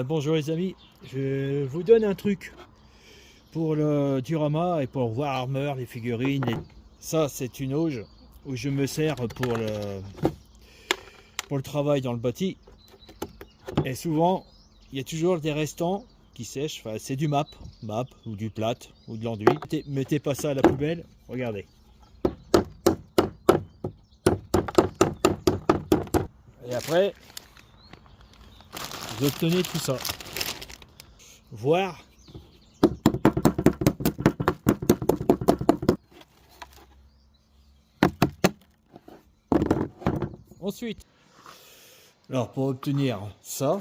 Bonjour les amis, je vous donne un truc pour le diorama et pour Warhammer, les figurines. Ça, c'est une auge où je me sers pour le travail dans le bâti. Et souvent, il y a toujours des restants qui sèchent. Enfin, c'est du map ou du plate ou de l'enduit. Mettez pas ça à la poubelle. Regardez. Et après, vous obtenez tout ça. Voir. Ensuite, alors pour obtenir ça,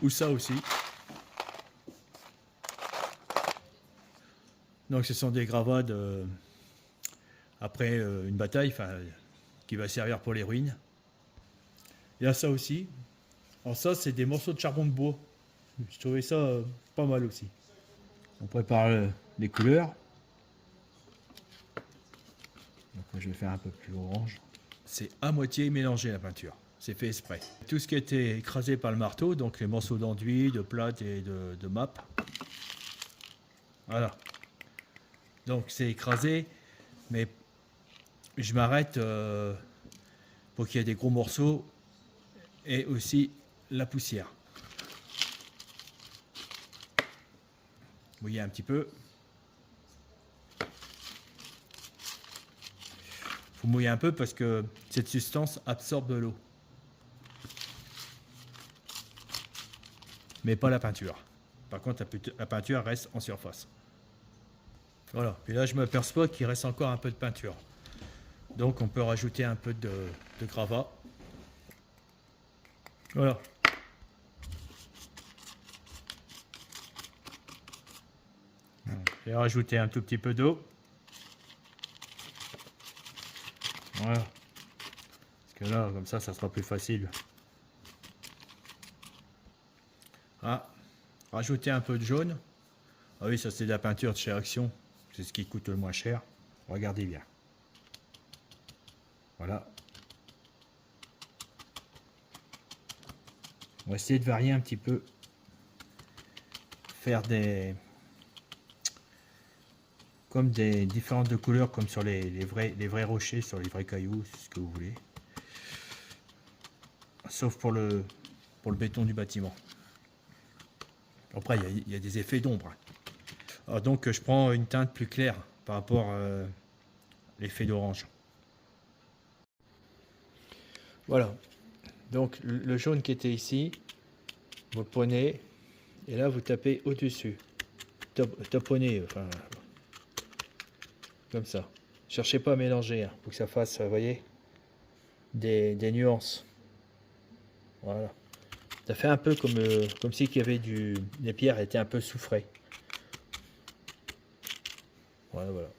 ou ça aussi, donc ce sont des gravats après une bataille, qui va servir pour les ruines. Il y a ça aussi. Alors ça, c'est des morceaux de charbon de bois. Je trouvais ça pas mal aussi. On prépare les couleurs. Donc je vais faire un peu plus orange. C'est à moitié mélangé la peinture. C'est fait exprès. Tout ce qui a été écrasé par le marteau, donc les morceaux d'enduit, de plate et de map. Voilà. Donc c'est écrasé, mais je m'arrête pour qu'il y ait des gros morceaux et aussi la poussière. Vous voyez un petit peu. Faut mouiller un peu parce que cette substance absorbe de l'eau. Mais pas la peinture. Par contre, la peinture reste en surface. Voilà. Puis là, je m'aperçois qu'il reste encore un peu de peinture. Donc, on peut rajouter un peu de gravat. Voilà. Je vais rajouter un tout petit peu d'eau. Voilà. Parce que là, comme ça sera plus facile. Ah, rajouter un peu de jaune. Ah oui, ça c'est de la peinture de chez Action. C'est ce qui coûte le moins cher. Regardez bien. Voilà. On va essayer de varier un petit peu. Faire comme des différentes de couleurs, comme sur les vrais rochers, sur les vrais cailloux, ce que vous voulez. Sauf pour le béton du bâtiment. Après, il y a des effets d'ombre. Alors donc, je prends une teinte plus claire par rapport à l'effet d'orange. Voilà. Donc, le jaune qui était ici, vous le prenez et là, vous tapez au-dessus. Taponnez, enfin, comme ça. Cherchez pas à mélanger, hein, pour que ça fasse, vous voyez, des nuances. Voilà. Ça fait un peu comme si qu'il y avait les pierres étaient un peu soufrées. Voilà, voilà.